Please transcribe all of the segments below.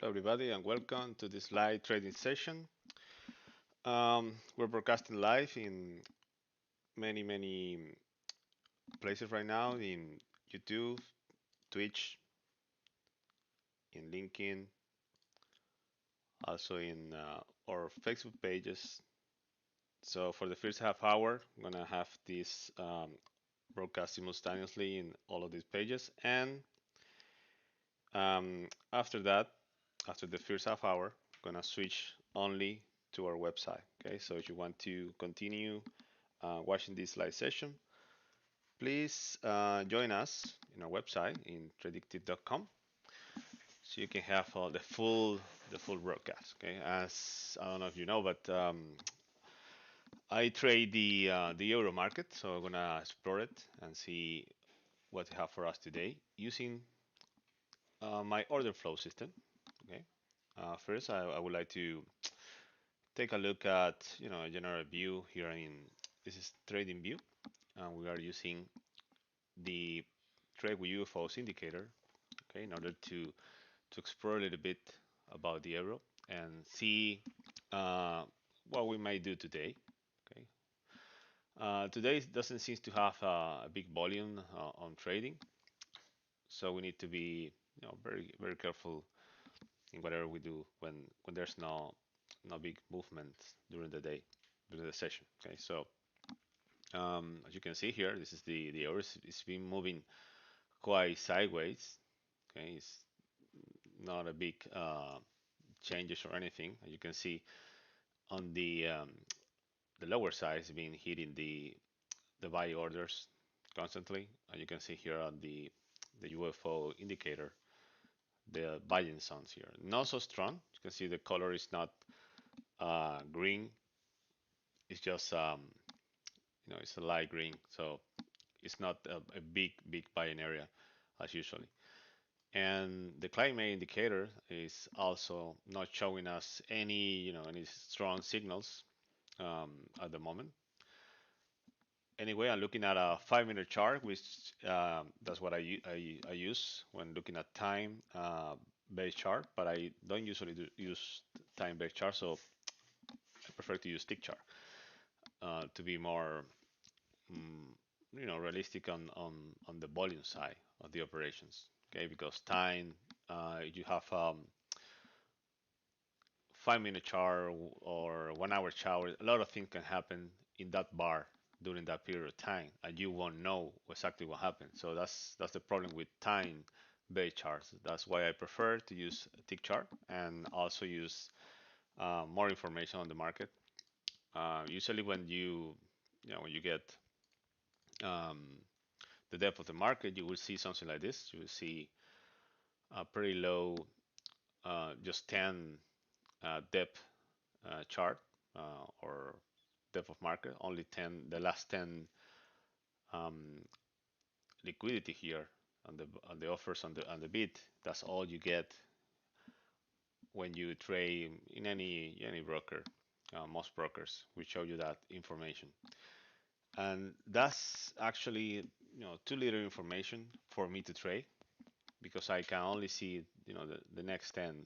Hello, everybody, and welcome to this live trading session. We're broadcasting live in many places right now in YouTube, Twitch, in LinkedIn, also in our Facebook pages. So for the first half hour, I'm gonna have this broadcast simultaneously in all of these pages, and after that, after the first half hour, I'm gonna switch only to our website. Okay, so if you want to continue watching this live session, please join us in our website in tradictive.com so you can have the full broadcast. Okay, as I don't know if you know, but I trade the euro market, so I'm gonna explore it and see what they have for us today using my order flow system. Okay, first I would like to take a look at a general view here in this is trading view, and we are using the trade with UFOs indicator, okay, in order to explore a little bit about the euro and see uh, what we might do today. Okay, today doesn't seem to have a big volume on trading, so we need to be very careful in whatever we do when there's no big movement during the day during the session. Okay, so as you can see here, this is the euro. It's been moving quite sideways. Okay, it's not a big changes or anything. You can see on the lower side is being hitting the buy orders constantly. And you can see here on the UFO indicator the buying zones here. Not so strong. You can see the color is not green. It's just it's a light green. So it's not a big buying area as usually. And the climate indicator is also not showing us any strong signals um, at the moment. Anyway, I'm looking at a 5 minute chart, which that's what I use when looking at time based chart, but I don't usually use time based chart, so I prefer to use stick chart to be more mm, realistic on the volume side of the operations. Okay, because time you have 5 minute chart or 1 hour chart, a lot of things can happen in that bar during that period of time, and you won't know exactly what happened. So that's the problem with time-based charts. That's why I prefer to use a tick chart and also use more information on the market. Usually, when you get um, the depth of the market, you will see something like this. You will see a pretty low, just 10 depth chart or depth of market, only 10, the last 10 um, liquidity here on the offers on the bid. That's all you get when you trade in any broker. Most brokers will show you that information, and that's actually too little information for me to trade because I can only see the next 10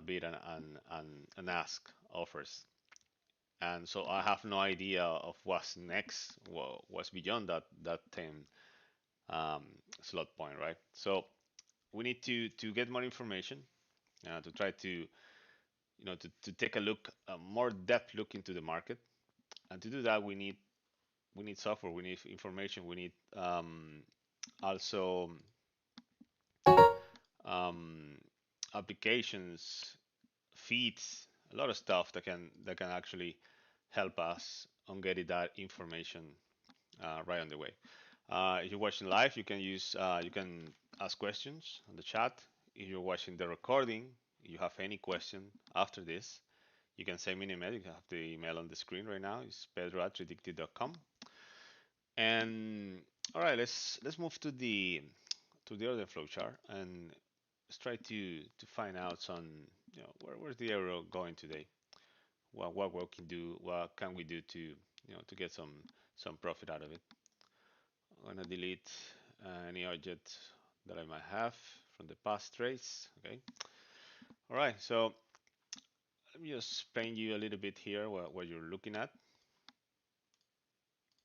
bid and ask offers. And so I have no idea of what's next, what's beyond that 10 um, slot point, right? So we need to get more information to try to take a look, a more depth look into the market, and to do that we need software, we need information, we need also um, applications, feeds, a lot of stuff that can actually help us on getting that information right on the way. If you're watching live, you can ask questions on the chat. If you're watching the recording, you have any question after this, you can send me an email. You have the email on the screen right now. It's pedro@tradictive.com. And all right, let's move to the order flow chart and let's try to find out some where's the euro going today. What we can do, what can we do to get some profit out of it. I'm gonna delete any object that I might have from the past trades. Okay, All right, so let me just paint you a little bit here what you're looking at.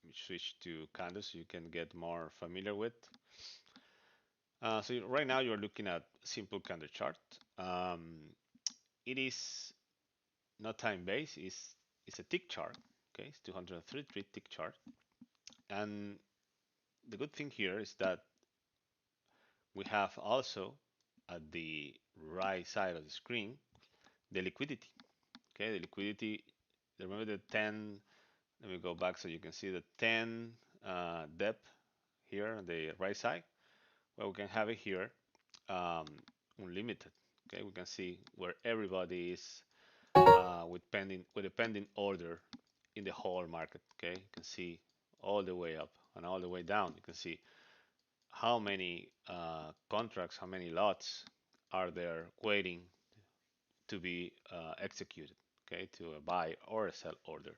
Let me switch to candles so you can get more familiar with. Right now you're looking at simple candle chart. Um, it is not time based. It's a tick chart. Okay, it's 233 tick chart. And the good thing here is that we have also at the right side of the screen the liquidity. Okay, the liquidity. Remember the 10. Let me go back so you can see the 10 depth here on the right side. Well, we can have it here um, unlimited. Okay, we can see where everybody is with a pending order in the whole market. Okay, you can see all the way up and all the way down. You can see how many contracts, how many lots are there waiting to be executed. Okay, to a buy or a sell order.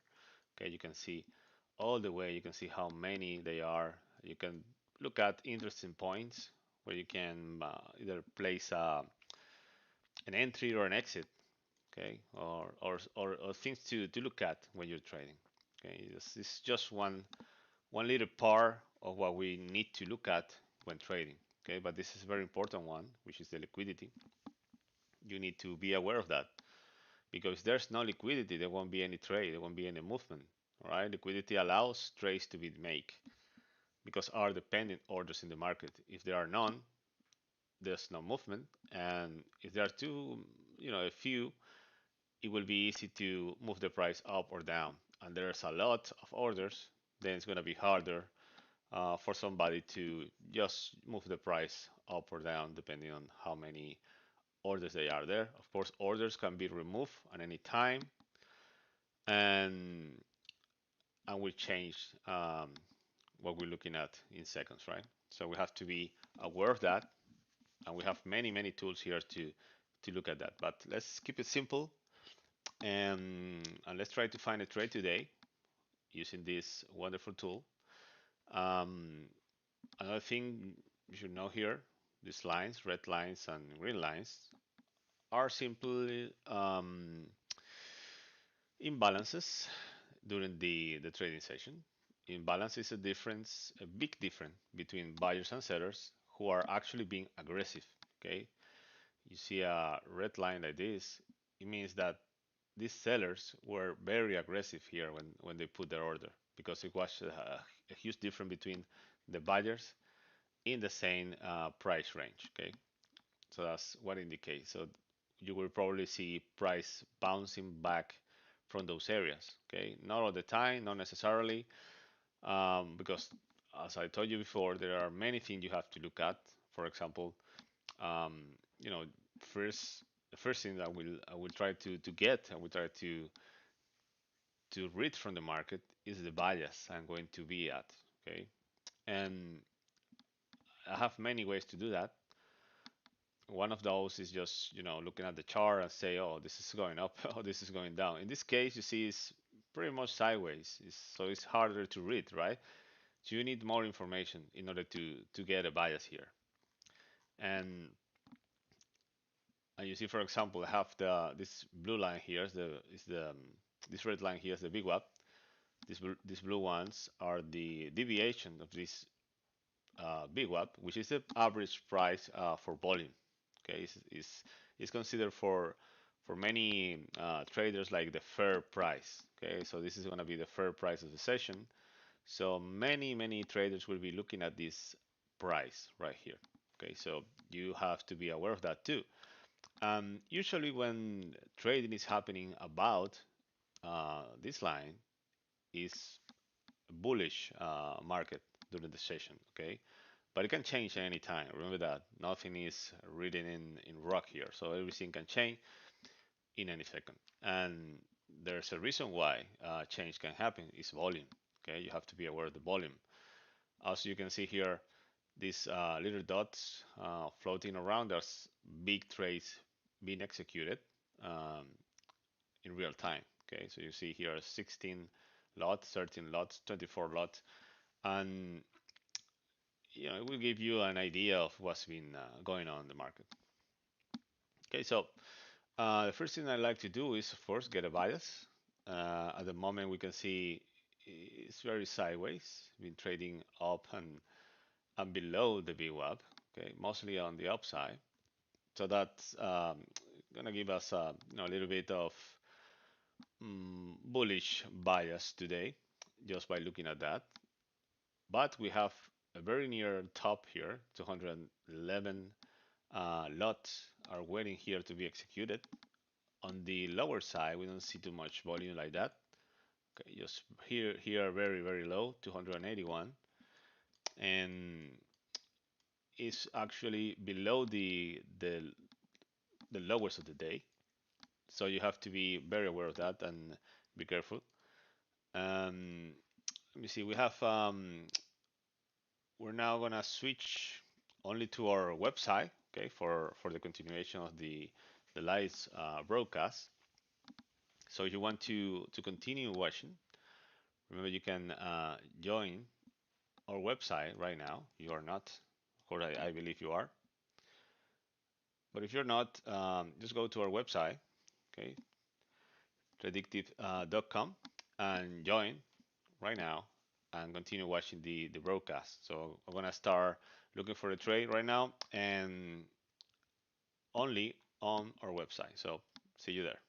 Okay, you can see all the way. You can see how many they are. You can look at interesting points where you can either place an entry or an exit, okay, or things to look at when you're trading. Okay, this is just one little part of what we need to look at when trading. Okay, but this is a very important one, which is the liquidity. You need to be aware of that because if there's no liquidity, there won't be any trade, there won't be any movement. All right, liquidity allows trades to be made because are dependent orders in the market. If there are none, there's no movement, and if there are a few, it will be easy to move the price up or down. And there's a lot of orders, then it's going to be harder for somebody to just move the price up or down depending on how many orders they are there. Of course, orders can be removed at any time, and we change what we're looking at in seconds, right? So we have to be aware of that, and we have many tools here to look at that. But let's keep it simple, and let's try to find a trade today using this wonderful tool. Um, Another thing you should know here, these lines, red lines and green lines, are simply imbalances during the trading session. Imbalance is a difference, a big difference between buyers and sellers who are actually being aggressive. Okay, you see a red line like this, it means that these sellers were very aggressive here when they put their order because it was a huge difference between the buyers in the same price range. Okay, so that's what indicates. So you will probably see price bouncing back from those areas. Okay, not all the time, not necessarily, because as I told you before, there are many things you have to look at. For example, um, you know, first the first thing that I will try to get, I will try to read from the market is the bias I'm going to be at. Okay, and I have many ways to do that. One of those is just looking at the chart and say, oh, this is going up, oh, this is going down. In this case, you see it's pretty much sideways, so it's harder to read, right? So you need more information in order to get a bias here. And you see, for example, I have this blue line here is the this red line here is the big wap. These blue ones are the deviation of this big wap, which is the average price for volume. Okay, is considered for many traders like the fair price. Okay, so this is going to be the fair price of the session. So many traders will be looking at this price right here. Okay, so you have to be aware of that too. Usually when trading is happening about this line is a bullish market during the session. Okay, but it can change at any time. Remember that nothing is written in rock here, so everything can change in any second. And there's a reason why change can happen is volume. Okay, you have to be aware of the volume. As you can see here, these little dots floating around, there's big trades being executed um, in real time. Okay, so you see here 16 lots, 13 lots, 24 lots, and it will give you an idea of what's been going on in the market. Okay, so The first thing I like to do is, of course, get a bias. At the moment, we can see it's very sideways, been trading up and below the VWAP, okay, mostly on the upside. So that's gonna give us a little bit of bullish bias today, just by looking at that. But we have a very near top here, 211 lots are waiting here to be executed. On the lower side, we don't see too much volume like that. Okay, just here very very low, 281, and is actually below the lowest of the day. So you have to be very aware of that and be careful. Um, Let me see. We're now gonna switch only to our website, okay, for the continuation of the live broadcast. So if you want to continue watching, remember you can join our website right now. You are not, of course, I believe you are. But if you're not, just go to our website, okay, traddictive.com, and join right now and continue watching the broadcast. So I'm gonna start looking for a trade right now and only on our website. So see you there.